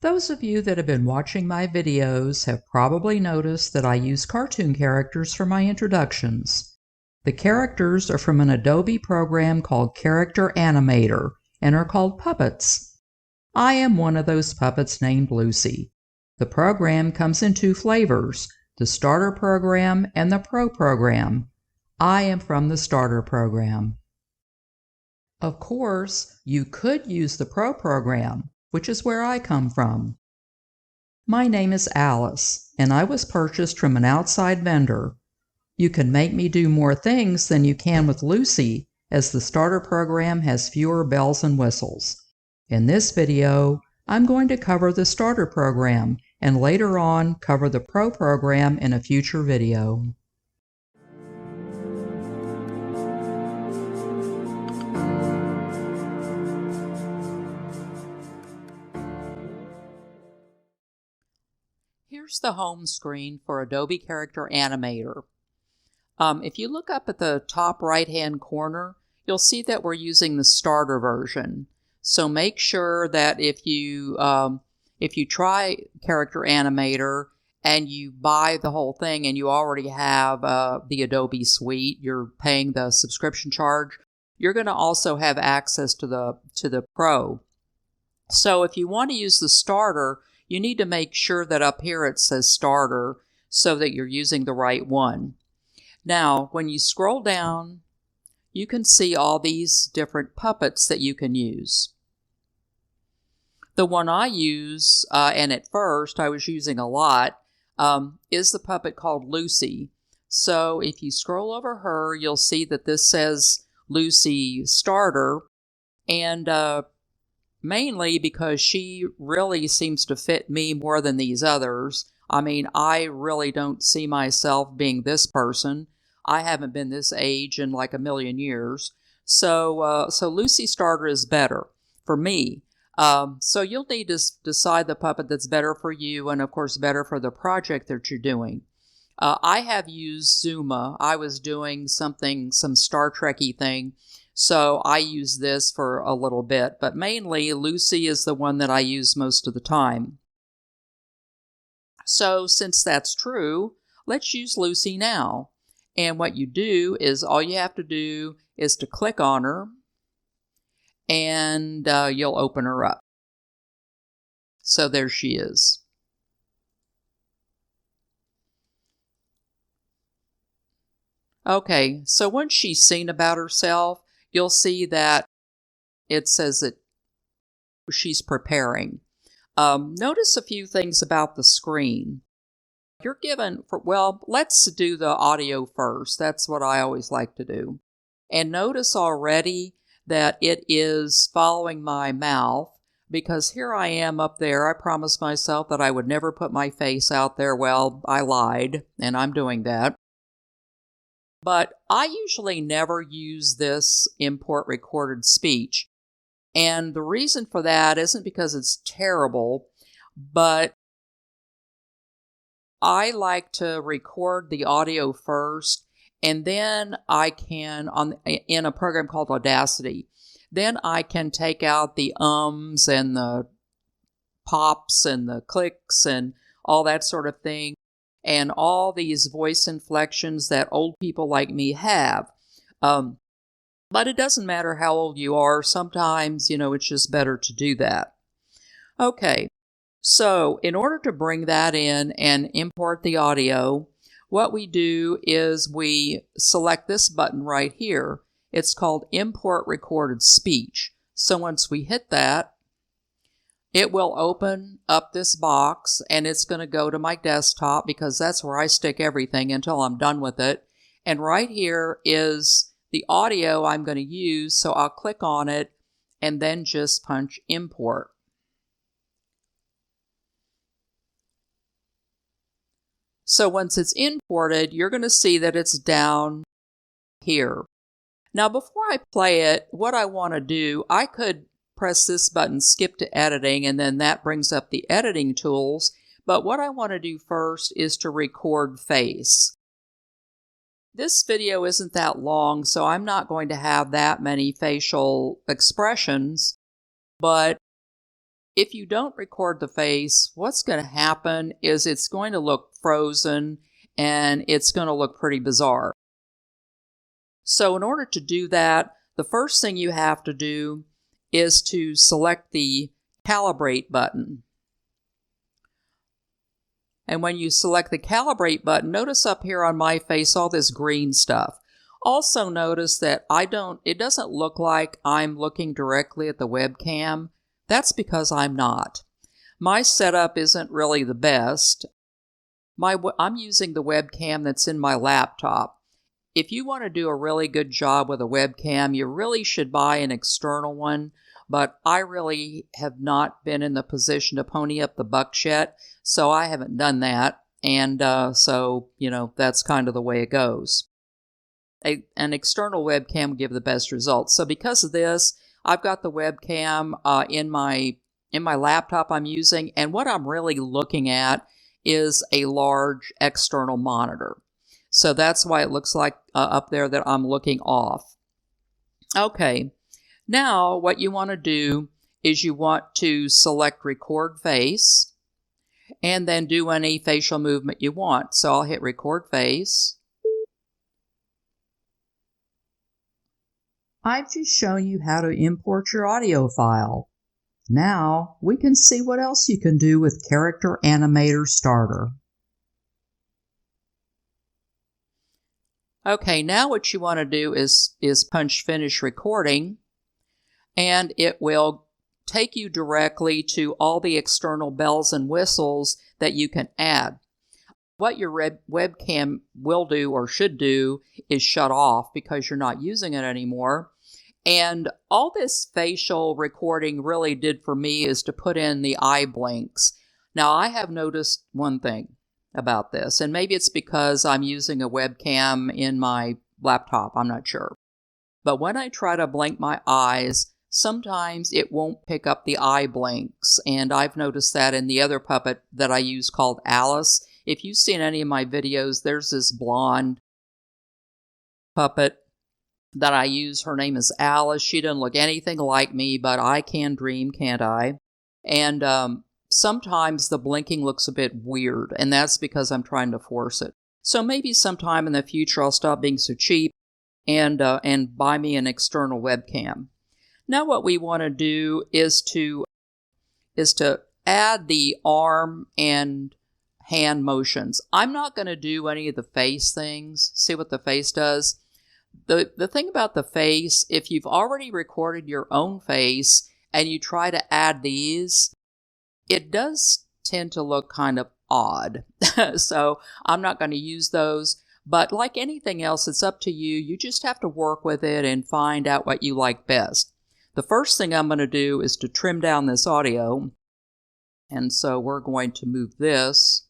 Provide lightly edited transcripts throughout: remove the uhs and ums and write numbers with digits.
Those of you that have been watching my videos have probably noticed that I use cartoon characters for my introductions. The characters are from an Adobe program called Character Animator and are called puppets. I am one of those puppets named Lucy. The program comes in two flavors, the Starter program and the Pro program. I am from the Starter program. Of course, you could use the Pro program, which is where I come from. My name is Alice, and I was purchased from an outside vendor. You can make me do more things than you can with Lucy, as the Starter program has fewer bells and whistles. In this video, I'm going to cover the Starter program, and later on cover the Pro program in a future video. Here's the home screen for Adobe Character Animator. If you look up at the top right-hand corner, you'll see that we're using the starter version. So make sure that if you try Character Animator and you buy the whole thing and you already have the Adobe suite, you're paying the subscription charge, you're going to also have access to the Pro. So if you want to use the starter, you need to make sure that up here it says starter so that you're using the right one. Now, when you scroll down, you can see all these different puppets that you can use. The one I use, and at first I was using a lot, is the puppet called Lucy. So if you scroll over her, you'll see that this says Lucy Starter, and mainly because she really seems to fit me more than these others. I mean, I really don't see myself being this person. I haven't been this age in like a million years. So Lucy Starter is better for me. So you'll need to decide the puppet that's better for you and, of course, better for the project that you're doing. I have used Zuma. I was doing some Star Trek-y thing. So I use this for a little bit, but mainly Lucy is the one that I use most of the time. So since that's true, let's use Lucy now. And what you do is all you have to do is to click on her and you'll open her up. So there she is. Okay, so once she's seen about herself, you'll see that it says that she's preparing. Notice a few things about the screen. You're given, well, let's do the audio first. That's what I always like to do. And notice already that it is following my mouth, because here I am up there. I promised myself that I would never put my face out there. Well, I lied, and I'm doing that. But I usually never use this import recorded speech. And the reason for that isn't because it's terrible, but I like to record the audio first, and then I can, in a program called Audacity, then I can take out the ums and the pops and the clicks and all that sort of thing, and all these voice inflections that old people like me have. But it doesn't matter how old you are. Sometimes, it's just better to do that. Okay, so in order to bring that in and import the audio, what we do is we select this button right here. It's called Import Recorded Speech. So once we hit that, it will open up this box, and it's going to go to my desktop because that's where I stick everything until I'm done with it. And right here is the audio I'm going to use, so I'll click on it and then just punch Import. So once it's imported, you're going to see that it's down here. Now before I play it, what I want to do, I could press this button, skip to editing, and then that brings up the editing tools. But what I want to do first is to record face. This video isn't that long, so I'm not going to have that many facial expressions, but if you don't record the face, what's going to happen is it's going to look frozen and it's going to look pretty bizarre. So in order to do that, the first thing you have to do is to select the Calibrate button. And when you select the Calibrate button, notice up here on my face all this green stuff. Also notice that it doesn't look like I'm looking directly at the webcam. That's because I'm not. My setup isn't really the best. I'm using the webcam that's in my laptop. If you want to do a really good job with a webcam, you really should buy an external one, but I really have not been in the position to pony up the bucks yet, so I haven't done that, and so, that's kind of the way it goes. An external webcam will give the best results. So because of this, I've got the webcam in my laptop I'm using, and what I'm really looking at is a large external monitor. So that's why it looks like up there that I'm looking off. Okay, now what you want to do is you want to select Record Face and then do any facial movement you want. So I'll hit Record Face. I've just shown you how to import your audio file. Now we can see what else you can do with Character Animator Starter. Okay, now what you want to do is punch Finish Recording, and it will take you directly to all the external bells and whistles that you can add. What your webcam will do or should do is shut off because you're not using it anymore. And all this facial recording really did for me is to put in the eye blinks. Now, I have noticed one thing about this, and maybe it's because I'm using a webcam in my laptop, I'm not sure. But when I try to blink my eyes, sometimes it won't pick up the eye blinks, and I've noticed that in the other puppet that I use called Alice. If you've seen any of my videos, there's this blonde puppet that I use. Her name is Alice. She doesn't look anything like me, but I can dream, can't I? And sometimes the blinking looks a bit weird, and that's because I'm trying to force it. So maybe sometime in the future I'll stop being so cheap and buy me an external webcam. Now what we want to do is to add the arm and hand motions. I'm not going to do any of the face things. See what the face does? The thing about the face, if you've already recorded your own face and you try to add these, it does tend to look kind of odd. So I'm not going to use those. But like anything else, it's up to you. You just have to work with it and find out what you like best. The first thing I'm going to do is to trim down this audio. And so we're going to move this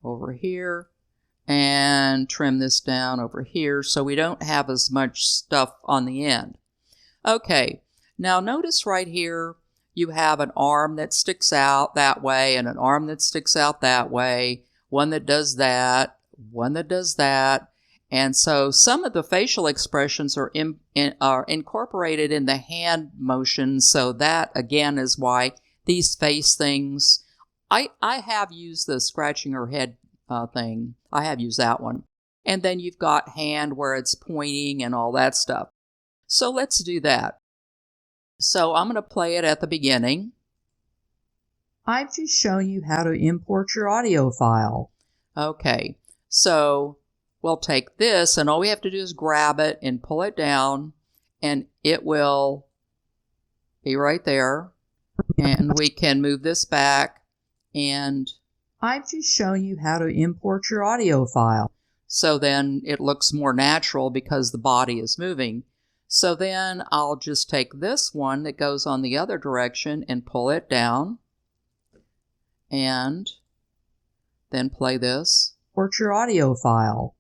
over here and trim this down over here so we don't have as much stuff on the end. Okay, now notice right here you have an arm that sticks out that way and an arm that sticks out that way, one that does that, one that does that. And so some of the facial expressions are incorporated in the hand motions, so that again is why these face things, I have used the scratching her head thing. I have used that one. And then you've got hand where it's pointing and all that stuff. So let's do that. So I'm going to play it at the beginning. I've just shown you how to import your audio file. Okay, so we'll take this and all we have to do is grab it and pull it down and it will be right there. And we can move this back, and I've just shown you how to import your audio file. So then it looks more natural because the body is moving. So then I'll just take this one that goes on the other direction and pull it down, and then play this. Import your audio file.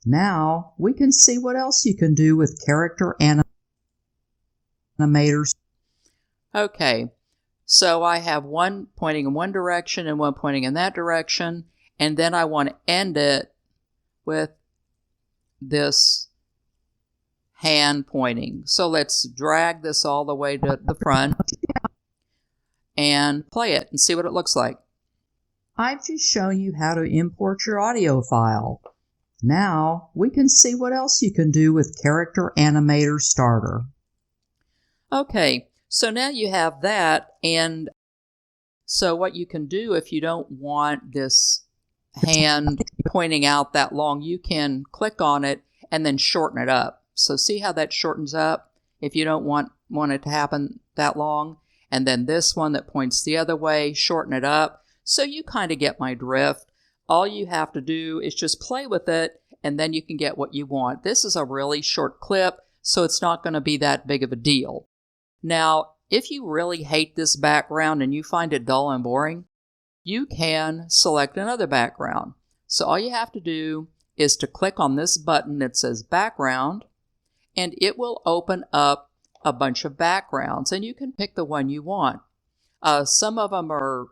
Now we can see what else you can do with Character Animator. Okay. So I have one pointing in one direction and one pointing in that direction, and then I want to end it with this hand pointing. So let's drag this all the way to the front, and play it and see what it looks like. I've just shown you how to import your audio file. Now we can see what else you can do with Character Animator Starter. Okay, so now you have that, and so what you can do if you don't want this hand pointing out that long, you can click on it and then shorten it up. So see how that shortens up if you don't want it to happen that long? And then this one that points the other way, shorten it up. So you kind of get my drift. All you have to do is just play with it, and then you can get what you want. This is a really short clip, so it's not going to be that big of a deal. Now, if you really hate this background and you find it dull and boring, you can select another background. So all you have to do is to click on this button that says Background, and it will open up a bunch of backgrounds, and you can pick the one you want. Some of them are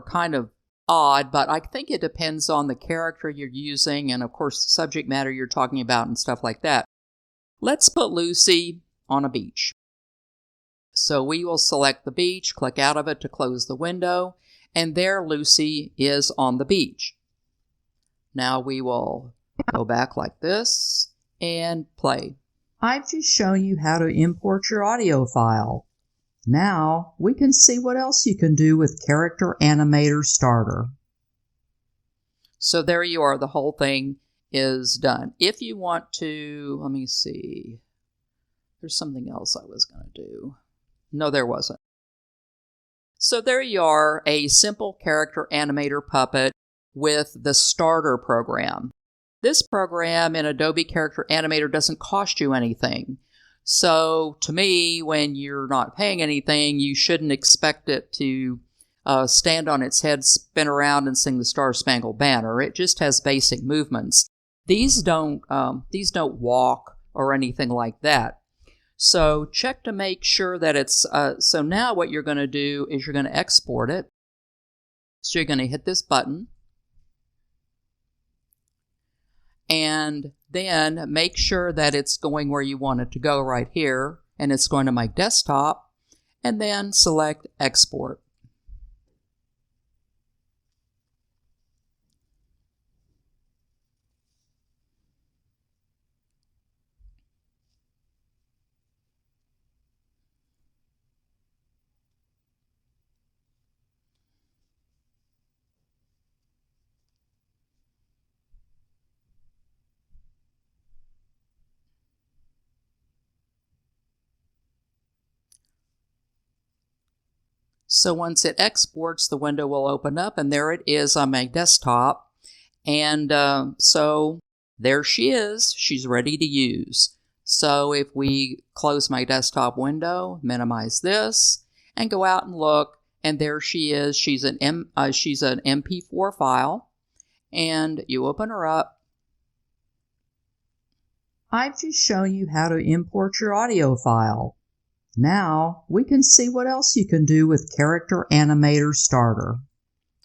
kind of odd, but I think it depends on the character you're using and, of course, the subject matter you're talking about and stuff like that. Let's put Lucy on a beach. So we will select the beach, click out of it to close the window, and there Lucy is on the beach. Now we will go back like this and play. I've just shown you how to import your audio file. Now we can see what else you can do with Character Animator Starter. So there you are, the whole thing is done. If you want to, let me see, there's something else I was going to do. No, there wasn't. So there you are, a simple character animator puppet with the Starter program. This program in Adobe Character Animator doesn't cost you anything. So to me, when you're not paying anything, you shouldn't expect it to stand on its head, spin around, and sing the Star-Spangled Banner. It just has basic movements. These don't walk or anything like that. So check to make sure that it's, so now what you're going to do is you're going to export it. So you're going to hit this button. And then make sure that it's going where you want it to go right here. And it's going to my desktop. And then select Export. So once it exports, the window will open up, and there it is on my desktop. And so there she is. She's ready to use. So if we close my desktop window, minimize this, and go out and look, and there she is. She's an MP4 file, and you open her up. I've just shown you how to import your audio file. Now we can see what else you can do with Character Animator Starter.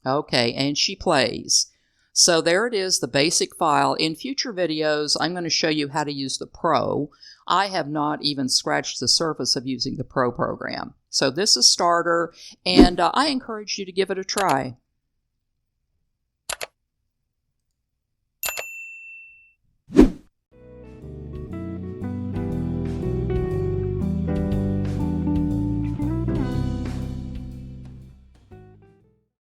Okay, and she plays. So there it is, the basic file. In future videos, I'm going to show you how to use the Pro. I have not even scratched the surface of using the Pro program. So this is Starter, and I encourage you to give it a try.